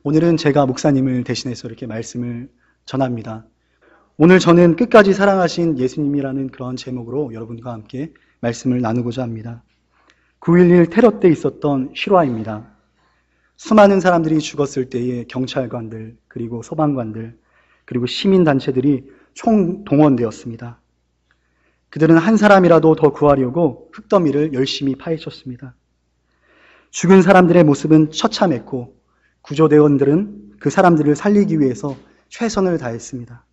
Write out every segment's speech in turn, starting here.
오늘은 제가 목사님을 대신해서 이렇게 말씀을 전합니다. 오늘 저는 끝까지 사랑하신 예수님이라는 그런 제목으로 여러분과 함께 말씀을 나누고자 합니다. 9.11 테러 때 있었던 실화입니다. 수많은 사람들이 죽었을 때에 경찰관들, 그리고 소방관들, 그리고 시민단체들이 총동원되었습니다. 그들은 한 사람이라도 더 구하려고 흙더미를 열심히 파헤쳤습니다. 죽은 사람들의 모습은 처참했고 구조대원들은 그 사람들을 살리기 위해서 최선을 다했습니다.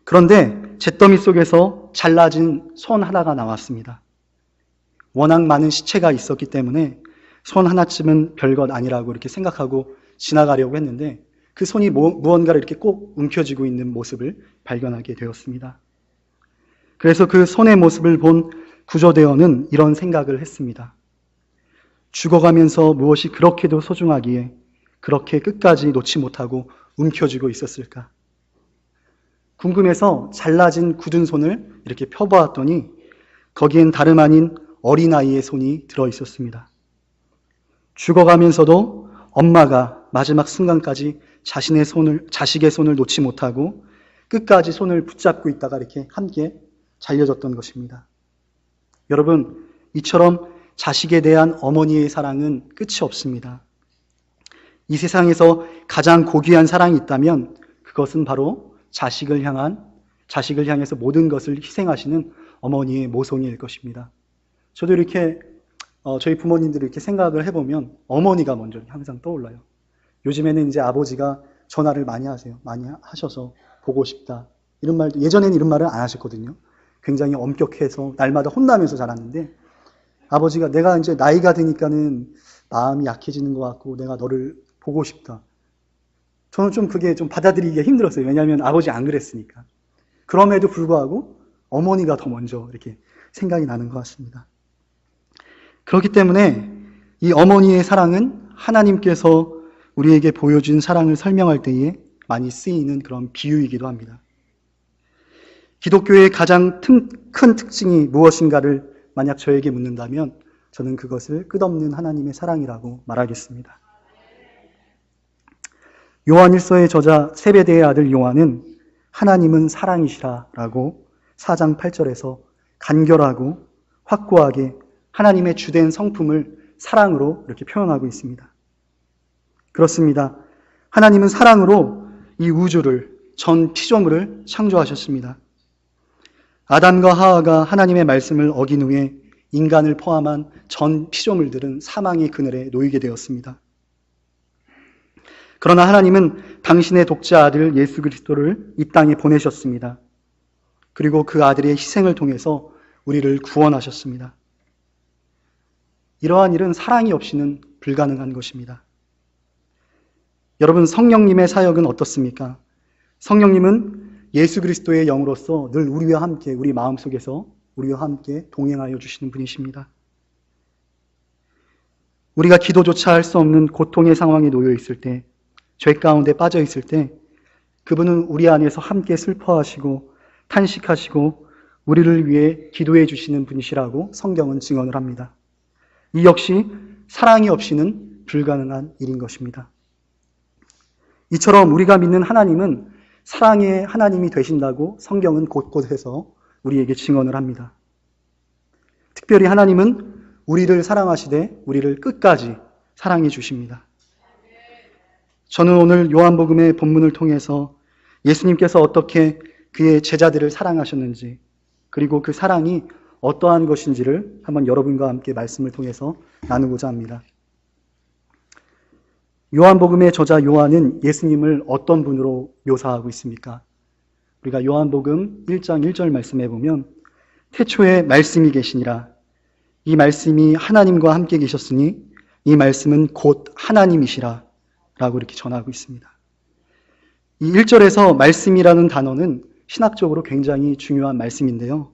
그런데 잿더미 속에서 잘라진 손 하나가 나왔습니다. 워낙 많은 시체가 있었기 때문에 손 하나쯤은 별것 아니라고 이렇게 생각하고 지나가려고 했는데 그 손이 무언가를 이렇게 꼭 움켜쥐고 있는 모습을 발견하게 되었습니다. 그래서 그 손의 모습을 본 구조대원은 이런 생각을 했습니다. 죽어가면서 무엇이 그렇게도 소중하기에 그렇게 끝까지 놓지 못하고 움켜쥐고 있었을까? 궁금해서 잘라진 굳은 손을 이렇게 펴보았더니 거기엔 다름 아닌 어린아이의 손이 들어있었습니다. 죽어가면서도 엄마가 마지막 순간까지 자식의 손을 놓지 못하고 끝까지 손을 붙잡고 있다가 이렇게 함께 잘려졌던 것입니다. 여러분, 이처럼 자식에 대한 어머니의 사랑은 끝이 없습니다. 이 세상에서 가장 고귀한 사랑이 있다면 그것은 바로 자식을 향해서 모든 것을 희생하시는 어머니의 모성일 것입니다. 저도 이렇게 저희 부모님들이 이렇게 생각을 해보면 어머니가 먼저 항상 떠올라요. 요즘에는 이제 아버지가 전화를 많이 하세요. 많이 하셔서 보고 싶다. 이런 말도, 예전에는 이런 말을 안 하셨거든요. 굉장히 엄격해서 날마다 혼나면서 자랐는데 아버지가 내가 이제 나이가 드니까는 마음이 약해지는 것 같고 내가 너를 보고 싶다. 저는 좀 그게 좀 받아들이기가 힘들었어요. 왜냐하면 아버지 안 그랬으니까. 그럼에도 불구하고 어머니가 더 먼저 이렇게 생각이 나는 것 같습니다. 그렇기 때문에 이 어머니의 사랑은 하나님께서 우리에게 보여준 사랑을 설명할 때에 많이 쓰이는 그런 비유이기도 합니다. 기독교의 가장 큰 특징이 무엇인가를 만약 저에게 묻는다면 저는 그것을 끝없는 하나님의 사랑이라고 말하겠습니다. 요한일서의 저자 세베대의 아들 요한은 하나님은 사랑이시라라고 4장 8절에서 간결하고 확고하게 하나님의 주된 성품을 사랑으로 이렇게 표현하고 있습니다. 그렇습니다. 하나님은 사랑으로 이 우주를, 전 피조물을 창조하셨습니다. 아담과 하와가 하나님의 말씀을 어긴 후에 인간을 포함한 전 피조물들은 사망의 그늘에 놓이게 되었습니다. 그러나 하나님은 당신의 독자 아들 예수 그리스도를 이 땅에 보내셨습니다. 그리고 그 아들의 희생을 통해서 우리를 구원하셨습니다. 이러한 일은 사랑이 없이는 불가능한 것입니다. 여러분, 성령님의 사역은 어떻습니까? 성령님은 예수 그리스도의 영으로서 늘 우리와 함께, 우리 마음속에서 우리와 함께 동행하여 주시는 분이십니다. 우리가 기도조차 할 수 없는 고통의 상황에 놓여 있을 때, 죄 가운데 빠져 있을 때 그분은 우리 안에서 함께 슬퍼하시고 탄식하시고 우리를 위해 기도해 주시는 분이시라고 성경은 증언을 합니다. 이 역시 사랑이 없이는 불가능한 일인 것입니다. 이처럼 우리가 믿는 하나님은 사랑의 하나님이 되신다고 성경은 곳곳에서 우리에게 증언을 합니다. 특별히 하나님은 우리를 사랑하시되 우리를 끝까지 사랑해 주십니다. 저는 오늘 요한복음의 본문을 통해서 예수님께서 어떻게 그의 제자들을 사랑하셨는지, 그리고 그 사랑이 어떠한 것인지를 한번 여러분과 함께 말씀을 통해서 나누고자 합니다. 요한복음의 저자 요한은 예수님을 어떤 분으로 묘사하고 있습니까? 우리가 요한복음 1장 1절 말씀해 보면 태초에 말씀이 계시니라. 이 말씀이 하나님과 함께 계셨으니 이 말씀은 곧 하나님이시라 라고 이렇게 전하고 있습니다. 이 1절에서 말씀이라는 단어는 신학적으로 굉장히 중요한 말씀인데요.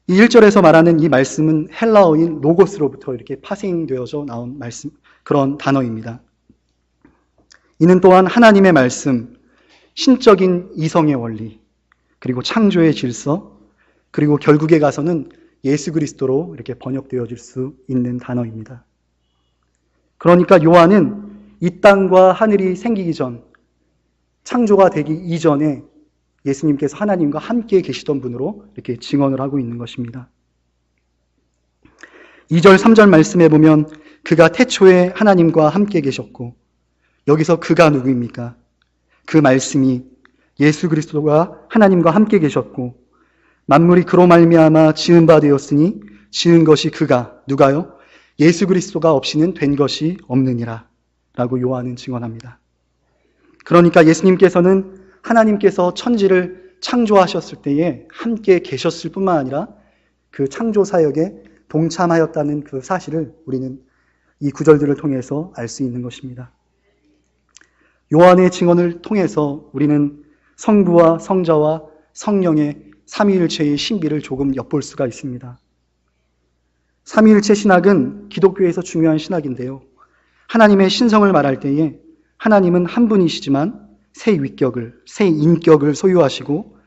이 1절에서 말하는 이 말씀은 헬라어인 로고스로부터 이렇게 파생되어져 나온 말씀, 그런 단어입니다. 이는 또한 하나님의 말씀, 신적인 이성의 원리, 그리고 창조의 질서, 그리고 결국에 가서는 예수 그리스도로 이렇게 번역되어질 수 있는 단어입니다. 그러니까 요한은 이 땅과 하늘이 생기기 전, 창조가 되기 이전에 예수님께서 하나님과 함께 계시던 분으로 이렇게 증언을 하고 있는 것입니다. 2절, 3절 말씀에 보면 그가 태초에 하나님과 함께 계셨고, 여기서 그가 누구입니까? 그 말씀이 예수 그리스도가 하나님과 함께 계셨고, 만물이 그로 말미암아 지은 바 되었으니 지은 것이 그가, 누가요? 예수 그리스도가 없이는 된 것이 없느니라 라고 요한은 증언합니다. 그러니까 예수님께서는 하나님께서 천지를 창조하셨을 때에 함께 계셨을 뿐만 아니라 그 창조 사역에 동참하였다는 그 사실을 우리는 이 구절들을 통해서 알 수 있는 것입니다. 요한의 증언을 통해서 우리는 성부와 성자와 성령의 삼위일체의 신비를 조금 엿볼 수가 있습니다. 삼위일체 신학은 기독교에서 중요한 신학인데요. 하나님의 신성을 말할 때에 하나님은 한 분이시지만 세 위격을, 세 인격을 소유하시고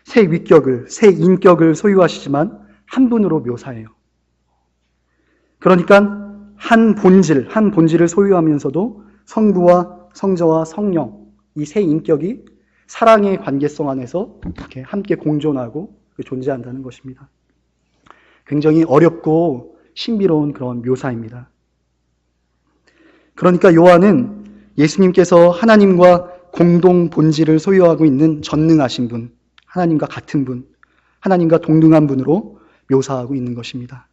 세 위격을, 세 인격을 소유하시지만 한 분으로 묘사해요. 그러니까 한 본질을 소유하면서도 성부와 성자와 성령, 이 세 인격이 사랑의 관계성 안에서 이렇게 함께 공존하고 존재한다는 것입니다. 굉장히 어렵고 신비로운 그런 묘사입니다. 그러니까 요한은 예수님께서 하나님과 공동 본질을 소유하고 있는 전능하신 분, 하나님과 같은 분, 하나님과 동등한 분으로 묘사하고 있는 것입니다.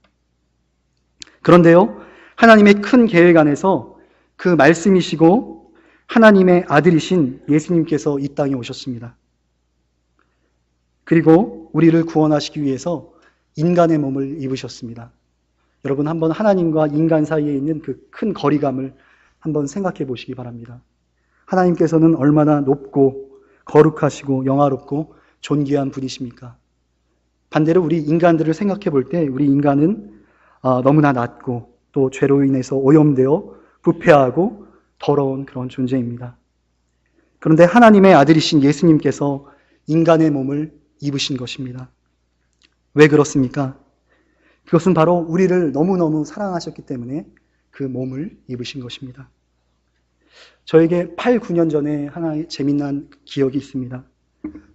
그런데요, 하나님의 큰 계획 안에서 그 말씀이시고 하나님의 아들이신 예수님께서 이 땅에 오셨습니다. 그리고 우리를 구원하시기 위해서 인간의 몸을 입으셨습니다. 여러분 한번 하나님과 인간 사이에 있는 그 큰 거리감을 한번 생각해 보시기 바랍니다. 하나님께서는 얼마나 높고 거룩하시고 영화롭고 존귀한 분이십니까? 반대로 우리 인간들을 생각해 볼 때 우리 인간은 너무나 낮고 또 죄로 인해서 오염되어 부패하고 더러운 그런 존재입니다. 그런데 하나님의 아들이신 예수님께서 인간의 몸을 입으신 것입니다. 왜 그렇습니까? 그것은 바로 우리를 너무너무 사랑하셨기 때문에 그 몸을 입으신 것입니다. 저에게 8, 9년 전에 하나의 재미난 기억이 있습니다.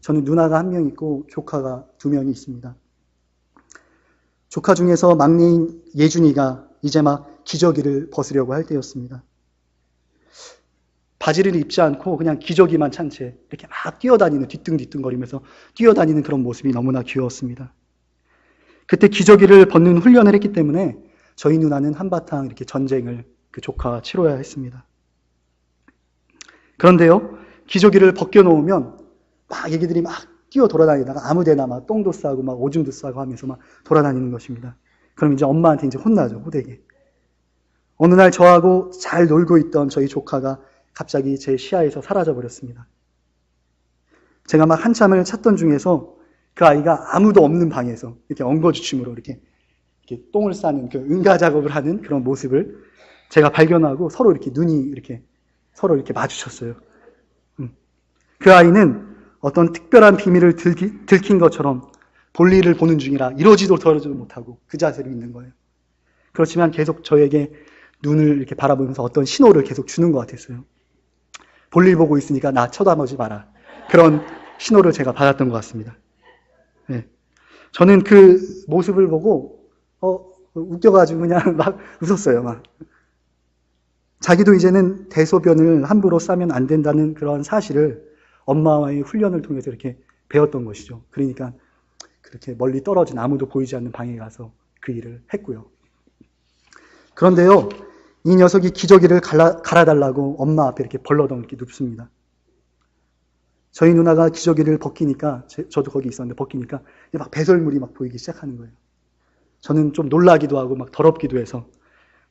저는 누나가 한 명 있고 조카가 2명이 있습니다. 조카 중에서 막내인 예준이가 이제 막 기저귀를 벗으려고 할 때였습니다. 바지를 입지 않고 그냥 기저귀만 찬 채 이렇게 막 뛰어다니는, 뒤뚱뒤뚱거리면서 뛰어다니는 그런 모습이 너무나 귀여웠습니다. 그때 기저귀를 벗는 훈련을 했기 때문에 저희 누나는 한바탕 이렇게 전쟁을 그 조카와 치러야 했습니다. 그런데요, 기저귀를 벗겨놓으면 막 애기들이 막 뛰어 돌아다니다가 아무데나 막 똥도 싸고 막 오줌도 싸고 하면서 막 돌아다니는 것입니다. 그럼 이제 엄마한테 이제 혼나죠, 호되게. 어느 날 저하고 잘 놀고 있던 저희 조카가 갑자기 제 시야에서 사라져 버렸습니다. 제가 막 한참을 찾던 중에서 그 아이가 아무도 없는 방에서 이렇게 엉거주춤으로 이렇게 똥을 싸는 그 응가 작업을 하는 그런 모습을 제가 발견하고 서로 이렇게 눈이 이렇게 서로 이렇게 마주쳤어요. 그 아이는 어떤 특별한 비밀을 들킨 것처럼 볼일을 보는 중이라 이러지도 저러지도 못하고 그 자세로 있는 거예요. 그렇지만 계속 저에게 눈을 이렇게 바라보면서 어떤 신호를 계속 주는 것 같았어요. 볼일 보고 있으니까 나 쳐다보지 마라. 그런 신호를 제가 받았던 것 같습니다. 네. 저는 그 모습을 보고 웃겨가지고 그냥 막 웃었어요. 막. 자기도 이제는 대소변을 함부로 싸면 안 된다는 그런 사실을 엄마와의 훈련을 통해서 이렇게 배웠던 것이죠. 그러니까 그렇게 멀리 떨어진 아무도 보이지 않는 방에 가서 그 일을 했고요. 그런데요, 이 녀석이 기저귀를 갈아달라고 엄마 앞에 이렇게 벌러덩 이렇게 눕습니다. 저희 누나가 기저귀를 벗기니까, 저도 거기 있었는데 벗기니까 막 배설물이 막 보이기 시작하는 거예요. 저는 좀 놀라기도 하고 막 더럽기도 해서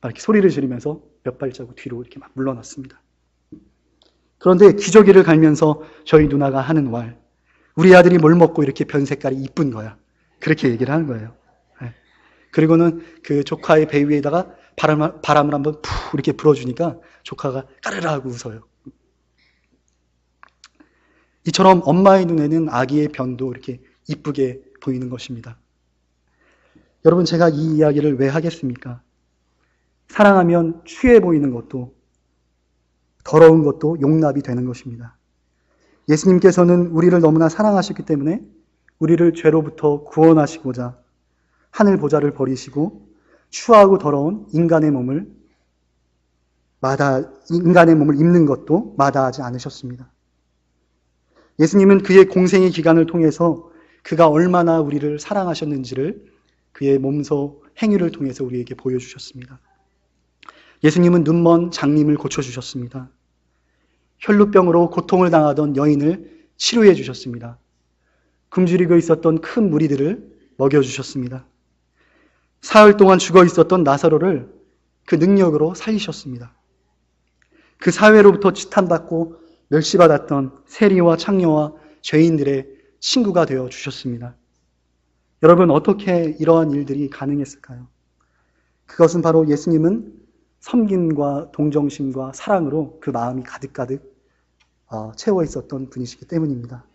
막 이렇게 소리를 지르면서 몇 발자국 뒤로 이렇게 막 물러났습니다. 그런데 기저귀를 갈면서 저희 누나가 하는 말, 우리 아들이 뭘 먹고 이렇게 변 색깔이 이쁜 거야. 그렇게 얘기를 하는 거예요. 네. 그리고는 그 조카의 배 위에다가 바람을 한번 푹 이렇게 불어주니까 조카가 까르르 하고 웃어요. 이처럼 엄마의 눈에는 아기의 변도 이렇게 이쁘게 보이는 것입니다. 여러분, 제가 이 이야기를 왜 하겠습니까? 사랑하면 취해 보이는 것도 더러운 것도 용납이 되는 것입니다. 예수님께서는 우리를 너무나 사랑하셨기 때문에 우리를 죄로부터 구원하시고자 하늘 보좌를 버리시고 추하고 더러운 인간의 몸을 입는 것도 마다하지 않으셨습니다. 예수님은 그의 공생의 기간을 통해서 그가 얼마나 우리를 사랑하셨는지를 그의 몸소 행위를 통해서 우리에게 보여주셨습니다. 예수님은 눈먼 장님을 고쳐주셨습니다. 혈루병으로 고통을 당하던 여인을 치료해 주셨습니다. 굶주리고 있었던 큰 무리들을 먹여주셨습니다. 사흘 동안 죽어 있었던 나사로를 그 능력으로 살리셨습니다. 그 사회로부터 지탄받고 멸시받았던 세리와 창녀와 죄인들의 친구가 되어 주셨습니다. 여러분, 어떻게 이러한 일들이 가능했을까요? 그것은 바로 예수님은 섬김과 동정심과 사랑으로 그 마음이 가득가득 채워 있었던 분이시기 때문입니다.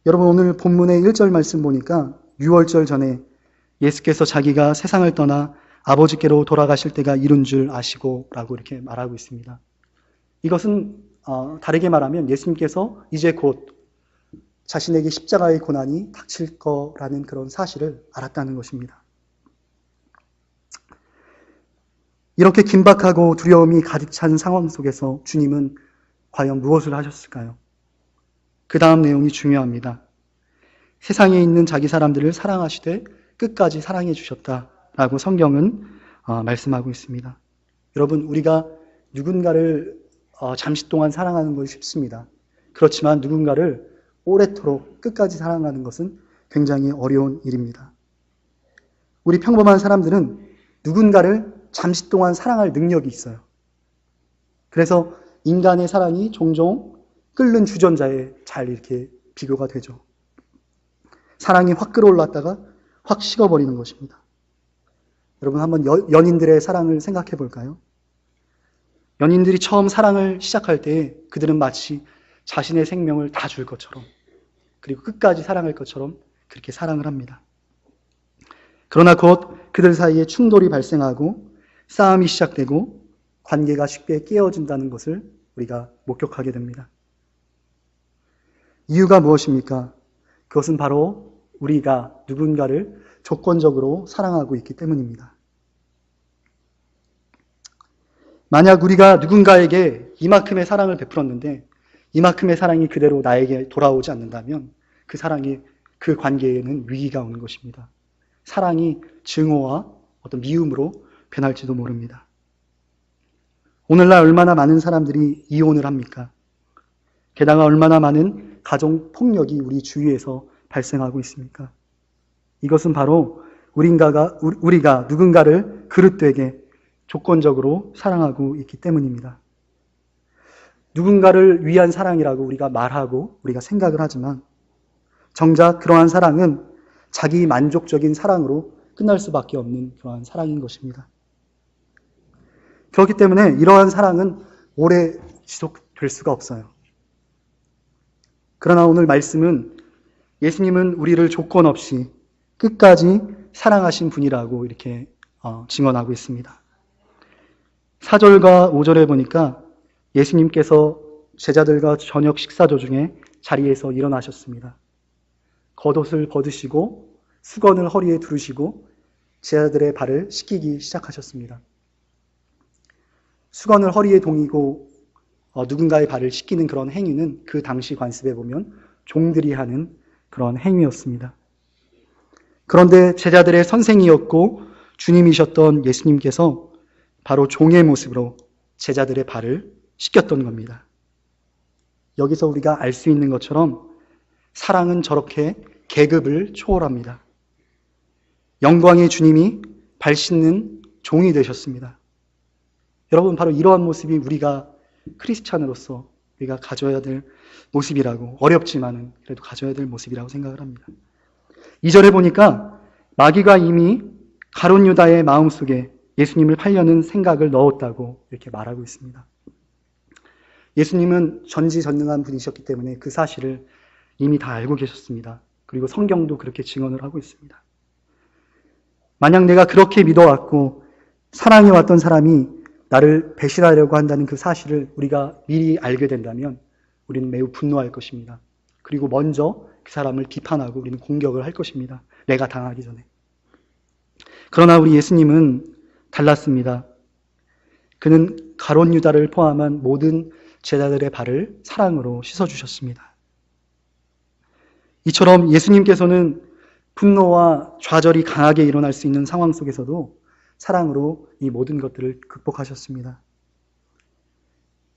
여러분, 오늘 본문의 1절 말씀 보니까 유월절 전에 예수께서 자기가 세상을 떠나 아버지께로 돌아가실 때가 이룬 줄 아시고 라고 이렇게 말하고 있습니다. 이것은 다르게 말하면 예수님께서 이제 곧 자신에게 십자가의 고난이 닥칠 거라는 그런 사실을 알았다는 것입니다. 이렇게 긴박하고 두려움이 가득 찬 상황 속에서 주님은 과연 무엇을 하셨을까요? 그 다음 내용이 중요합니다. 세상에 있는 자기 사람들을 사랑하시되 끝까지 사랑해 주셨다라고 성경은 말씀하고 있습니다. 여러분, 우리가 누군가를 잠시 동안 사랑하는 것이 쉽습니다. 그렇지만 누군가를 오래도록 끝까지 사랑하는 것은 굉장히 어려운 일입니다. 우리 평범한 사람들은 누군가를 잠시 동안 사랑할 능력이 있어요. 그래서 인간의 사랑이 종종 끓는 주전자에 잘 이렇게 비교가 되죠. 사랑이 확 끌어올랐다가 확 식어버리는 것입니다. 여러분, 한번 연인들의 사랑을 생각해 볼까요? 연인들이 처음 사랑을 시작할 때 그들은 마치 자신의 생명을 다 줄 것처럼, 그리고 끝까지 사랑할 것처럼 그렇게 사랑을 합니다. 그러나 곧 그들 사이에 충돌이 발생하고 싸움이 시작되고 관계가 쉽게 깨어진다는 것을 우리가 목격하게 됩니다. 이유가 무엇입니까? 그것은 바로 우리가 누군가를 조건적으로 사랑하고 있기 때문입니다. 만약 우리가 누군가에게 이만큼의 사랑을 베풀었는데 이만큼의 사랑이 그대로 나에게 돌아오지 않는다면 그 관계에는 위기가 오는 것입니다. 사랑이 증오와 어떤 미움으로 변할지도 모릅니다. 오늘날 얼마나 많은 사람들이 이혼을 합니까? 게다가 얼마나 많은 가정 폭력이 우리 주위에서 발생하고 있습니까? 이것은 바로 우리가 누군가를 그릇되게 조건적으로 사랑하고 있기 때문입니다. 누군가를 위한 사랑이라고 우리가 말하고 우리가 생각을 하지만 정작 그러한 사랑은 자기 만족적인 사랑으로 끝날 수밖에 없는 그러한 사랑인 것입니다. 그렇기 때문에 이러한 사랑은 오래 지속될 수가 없어요. 그러나 오늘 말씀은 예수님은 우리를 조건 없이 끝까지 사랑하신 분이라고 이렇게 증언하고 있습니다. 4절과 5절에 보니까 예수님께서 제자들과 저녁 식사 도중에 자리에서 일어나셨습니다. 겉옷을 벗으시고 수건을 허리에 두르시고 제자들의 발을 씻기기 시작하셨습니다. 수건을 허리에 동이고 누군가의 발을 씻기는 그런 행위는 그 당시 관습에 보면 종들이 하는 그런 행위였습니다. 그런데 제자들의 선생이었고 주님이셨던 예수님께서 바로 종의 모습으로 제자들의 발을 씻겼던 겁니다. 여기서 우리가 알 수 있는 것처럼 사랑은 저렇게 계급을 초월합니다. 영광의 주님이 발 씻는 종이 되셨습니다. 여러분, 바로 이러한 모습이 우리가 크리스찬으로서 우리가 가져야 될 모습이라고, 어렵지만은 그래도 가져야 될 모습이라고 생각을 합니다. 2절에 보니까 마귀가 이미 가룟 유다의 마음속에 예수님을 팔려는 생각을 넣었다고 이렇게 말하고 있습니다. 예수님은 전지전능한 분이셨기 때문에 그 사실을 이미 다 알고 계셨습니다. 그리고 성경도 그렇게 증언을 하고 있습니다. 만약 내가 그렇게 믿어왔고 사랑해왔던 사람이 나를 배신하려고 한다는 그 사실을 우리가 미리 알게 된다면 우리는 매우 분노할 것입니다. 그리고 먼저 그 사람을 비판하고 우리는 공격을 할 것입니다. 내가 당하기 전에. 그러나 우리 예수님은 달랐습니다. 그는 가룟 유다를 포함한 모든 제자들의 발을 사랑으로 씻어주셨습니다. 이처럼 예수님께서는 분노와 좌절이 강하게 일어날 수 있는 상황 속에서도 사랑으로 이 모든 것들을 극복하셨습니다.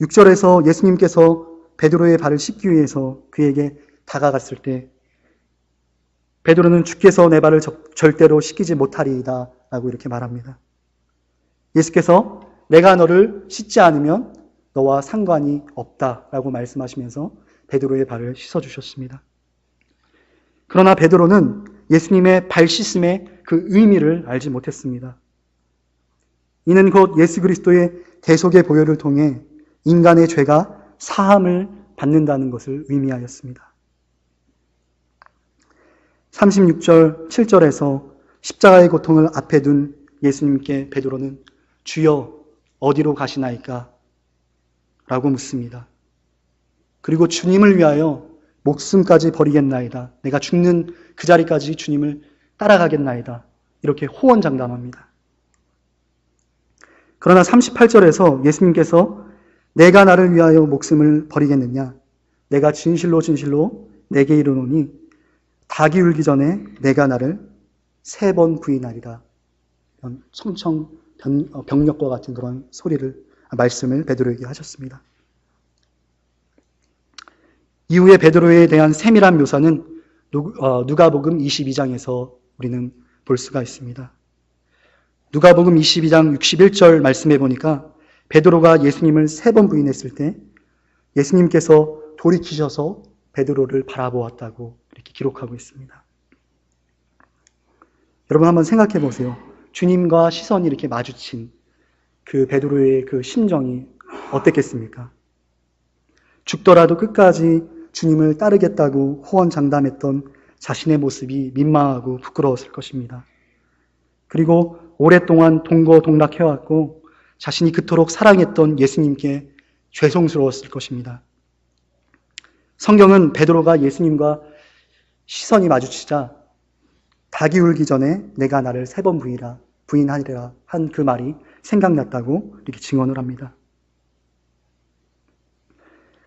6절에서 예수님께서 베드로의 발을 씻기 위해서 그에게 다가갔을 때 베드로는 주께서 내 발을 절대로 씻기지 못하리이다 라고 이렇게 말합니다. 예수께서 내가 너를 씻지 않으면 너와 상관이 없다 라고 말씀하시면서 베드로의 발을 씻어주셨습니다. 그러나 베드로는 예수님의 발 씻음의 그 의미를 알지 못했습니다. 이는 곧 예수 그리스도의 대속의 보혈을 통해 인간의 죄가 사함을 받는다는 것을 의미하였습니다. 36절, 7절에서 십자가의 고통을 앞에 둔 예수님께 베드로는 주여 어디로 가시나이까? 라고 묻습니다. 그리고 주님을 위하여 목숨까지 버리겠나이다. 내가 죽는 그 자리까지 주님을 따라가겠나이다. 이렇게 호언장담합니다. 그러나 38절에서 예수님께서 내가 나를 위하여 목숨을 버리겠느냐? 내가 진실로 진실로 내게 이르노니 닭이 울기 전에 내가 나를 3번 부인하리라. 이런 병력과 같은 그런 말씀을 베드로에게 하셨습니다. 이후에 베드로에 대한 세밀한 묘사는 누가복음 22장에서 우리는 볼 수가 있습니다. 누가복음 22장 61절 말씀해 보니까 베드로가 예수님을 3번 부인했을 때 예수님께서 돌이키셔서 베드로를 바라보았다고 이렇게 기록하고 있습니다. 여러분 한번 생각해 보세요. 주님과 시선이 이렇게 마주친 그 베드로의 그 심정이 어땠겠습니까? 죽더라도 끝까지 주님을 따르겠다고 호언장담했던 자신의 모습이 민망하고 부끄러웠을 것입니다. 그리고 오랫동안 동거동락해왔고 자신이 그토록 사랑했던 예수님께 죄송스러웠을 것입니다. 성경은 베드로가 예수님과 시선이 마주치자 닭이 울기 전에 내가 나를 3번 부인하리라 한 그 말이 생각났다고 이렇게 증언을 합니다.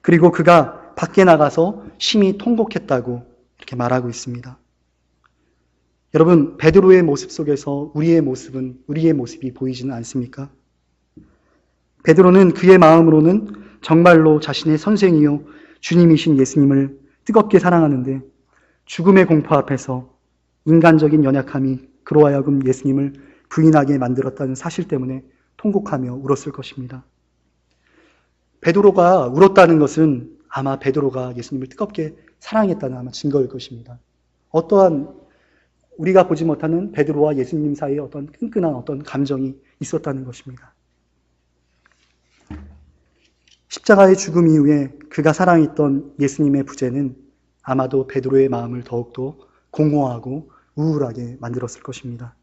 그리고 그가 밖에 나가서 심히 통곡했다고 이렇게 말하고 있습니다. 여러분, 베드로의 모습 속에서 우리의 모습이 보이지는 않습니까? 베드로는 그의 마음으로는 정말로 자신의 선생이요 주님이신 예수님을 뜨겁게 사랑하는데 죽음의 공포 앞에서 인간적인 연약함이 그로 하여금 예수님을 부인하게 만들었다는 사실 때문에 통곡하며 울었을 것입니다. 베드로가 울었다는 것은 아마 베드로가 예수님을 뜨겁게 사랑했다는 아마 증거일 것입니다. 어떠한 우리가 보지 못하는 베드로와 예수님 사이에 어떤 끈끈한 어떤 감정이 있었다는 것입니다. 십자가의 죽음 이후에 그가 사랑했던 예수님의 부재는 아마도 베드로의 마음을 더욱더 공허하고 우울하게 만들었을 것입니다.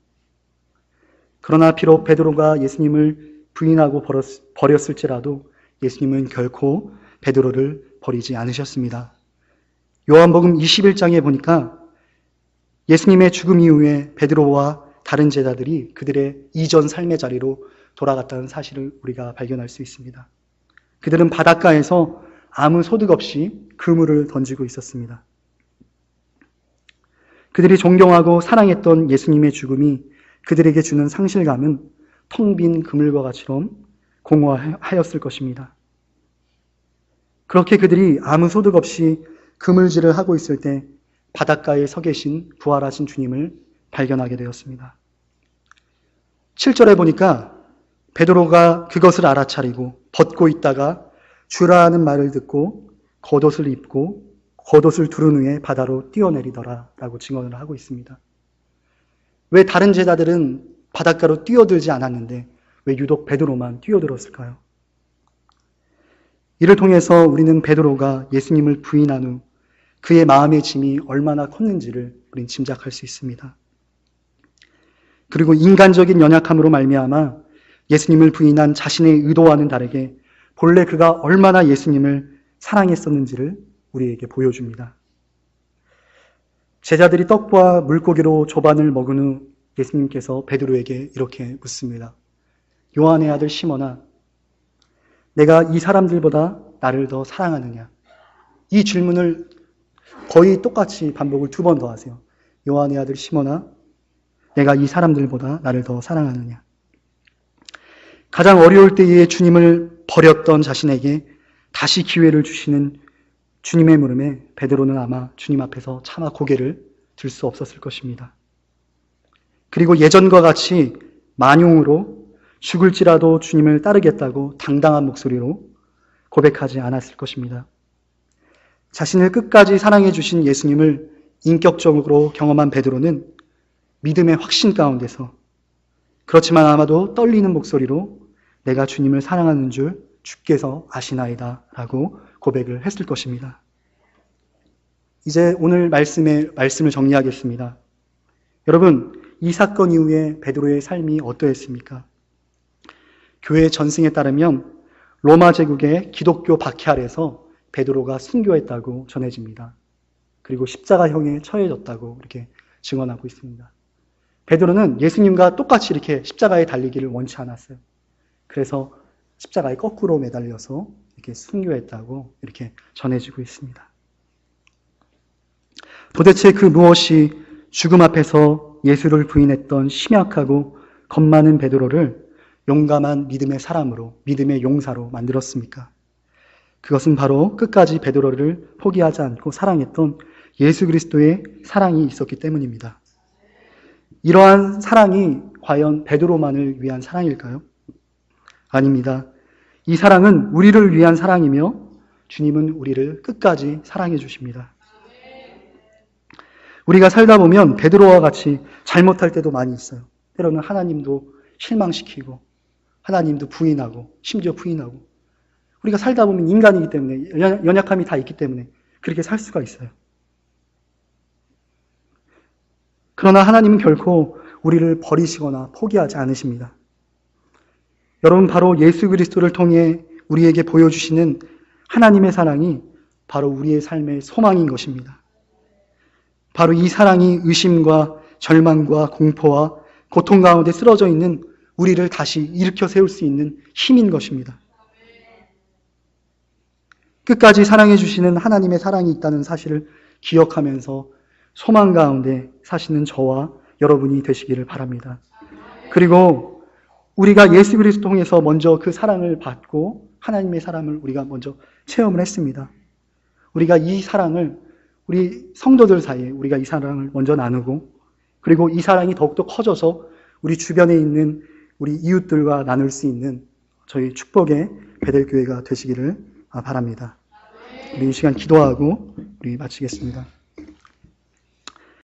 그러나 비록 베드로가 예수님을 부인하고 버렸을지라도 예수님은 결코 베드로를 버리지 않으셨습니다. 요한복음 21장에 보니까 예수님의 죽음 이후에 베드로와 다른 제자들이 그들의 이전 삶의 자리로 돌아갔다는 사실을 우리가 발견할 수 있습니다. 그들은 바닷가에서 아무 소득 없이 그물을 던지고 있었습니다. 그들이 존경하고 사랑했던 예수님의 죽음이 그들에게 주는 상실감은 텅 빈 그물과 같이럼 공허하였을 것입니다. 그렇게 그들이 아무 소득 없이 그물질을 하고 있을 때 바닷가에 서 계신 부활하신 주님을 발견하게 되었습니다. 7절에 보니까 베드로가 그것을 알아차리고 벗고 있다가 주라 하는 말을 듣고 겉옷을 입고 겉옷을 두른 후에 바다로 뛰어내리더라 라고 증언을 하고 있습니다. 왜 다른 제자들은 바닷가로 뛰어들지 않았는데 왜 유독 베드로만 뛰어들었을까요? 이를 통해서 우리는 베드로가 예수님을 부인한 후 그의 마음의 짐이 얼마나 컸는지를 우리는 짐작할 수 있습니다. 그리고 인간적인 연약함으로 말미암아 예수님을 부인한 자신의 의도와는 다르게 본래 그가 얼마나 예수님을 사랑했었는지를 우리에게 보여줍니다. 제자들이 떡과 물고기로 조반을 먹은 후 예수님께서 베드로에게 이렇게 묻습니다. 요한의 아들 시몬아, 내가 이 사람들보다 나를 더 사랑하느냐? 이 질문을 거의 똑같이 반복을 2번 더 하세요. 요한의 아들 시몬아, 내가 이 사람들보다 나를 더 사랑하느냐? 가장 어려울 때에 주님을 버렸던 자신에게 다시 기회를 주시는 주님의 물음에 베드로는 아마 주님 앞에서 차마 고개를 들 수 없었을 것입니다. 그리고 예전과 같이 만용으로 죽을지라도 주님을 따르겠다고 당당한 목소리로 고백하지 않았을 것입니다. 자신을 끝까지 사랑해 주신 예수님을 인격적으로 경험한 베드로는 믿음의 확신 가운데서, 그렇지만 아마도 떨리는 목소리로 내가 주님을 사랑하는 줄 주께서 아시나이다 라고 고백을 했을 것입니다. 이제 오늘 말씀을 정리하겠습니다. 여러분, 이 사건 이후에 베드로의 삶이 어떠했습니까? 교회 전승에 따르면 로마 제국의 기독교 박해 아래서 베드로가 순교했다고 전해집니다. 그리고 십자가형에 처해졌다고 이렇게 증언하고 있습니다. 베드로는 예수님과 똑같이 이렇게 십자가에 달리기를 원치 않았어요. 그래서 십자가에 거꾸로 매달려서 이렇게 순교했다고 이렇게 전해지고 있습니다. 도대체 그 무엇이 죽음 앞에서 예수를 부인했던 심약하고 겁 많은 베드로를 용감한 믿음의 사람으로, 믿음의 용사로 만들었습니까? 그것은 바로 끝까지 베드로를 포기하지 않고 사랑했던 예수 그리스도의 사랑이 있었기 때문입니다. 이러한 사랑이 과연 베드로만을 위한 사랑일까요? 아닙니다. 이 사랑은 우리를 위한 사랑이며 주님은 우리를 끝까지 사랑해 주십니다. 우리가 살다 보면 베드로와 같이 잘못할 때도 많이 있어요. 때로는 하나님도 실망시키고 하나님도 부인하고 심지어 부인하고, 우리가 살다 보면 인간이기 때문에 연약함이 다 있기 때문에 그렇게 살 수가 있어요. 그러나 하나님은 결코 우리를 버리시거나 포기하지 않으십니다. 여러분, 바로 예수 그리스도를 통해 우리에게 보여주시는 하나님의 사랑이 바로 우리의 삶의 소망인 것입니다. 바로 이 사랑이 의심과 절망과 공포와 고통 가운데 쓰러져 있는 우리를 다시 일으켜 세울 수 있는 힘인 것입니다. 끝까지 사랑해 주시는 하나님의 사랑이 있다는 사실을 기억하면서 소망 가운데 사시는 저와 여러분이 되시기를 바랍니다. 그리고 우리가 예수 그리스도 통해서 먼저 그 사랑을 받고 하나님의 사랑을 우리가 먼저 체험을 했습니다. 우리가 이 사랑을 우리 성도들 사이에 우리가 이 사랑을 먼저 나누고, 그리고 이 사랑이 더욱더 커져서 우리 주변에 있는 우리 이웃들과 나눌 수 있는 저희 축복의 베델교회가 되시기를 바랍니다. 우리 이 시간 기도하고 우리 마치겠습니다.